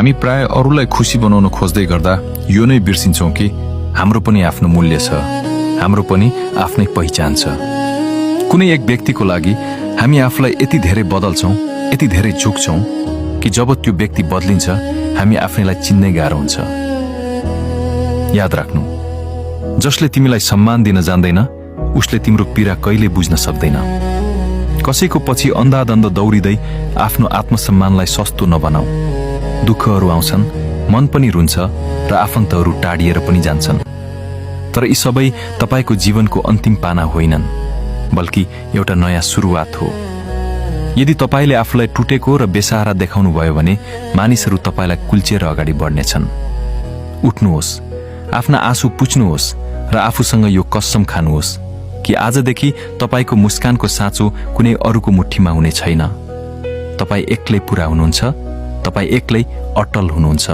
हामी प्राय अरूलाई खुशी बनाउन खोज्दै गर्दा यो नै बिर्सिन्छौं कि हाम्रो पनि आफ्नो मूल्य छ, हाम्रो पनि आफ्नै पहिचान छ। कुनै एक व्यक्तिको लागि हामी आफूलाई यति धेरै बदल्छौं, यति धेरै झुक्छौं कि जब त्यो व्यक्ति बदलिन्छ हामी आफैलाई चिन्नै गाह्रो हुन्छ। याद राख्नु, जसले तिमीलाई सम्मान दिन जान्दैन उसले तिम्रो पीडा कहिले बुझ्न सक्दैन। कसैको पछि अन्धाधन्द दौडिँदै आफ्नो आत्मसम्मानलाई सस्तो नबनाऊ। दुःखहरू आउँछन्, मन पनि रुन्छ र आफन्तहरू टाढिएर पनि जान्छन्, तर यी सबै तपाईको जीवनको अन्तिम पाना होइनन्, बल्कि एउटा नयाँ सुरुवात हो। यदि तपाईले आफूलाई टुटेको र बेसहारा देखाउनु भयो भने मानिसहरू तपाईलाई कुल्चिएर अगाडि बढ्नेछन्। उठ्नुहोस्, आफ्ना आँसु पुछ्नुहोस् र आफूसँग यो कसम खानुहोस् कि आजदेखि तपाईको मुस्कानको साँचो कुनै अरूको मुठ्ठीमा हुने छैन। तपाई एक्लै पूरा हुनुहुन्छ, तपाई एक्लै अटल हुनुहुन्छ।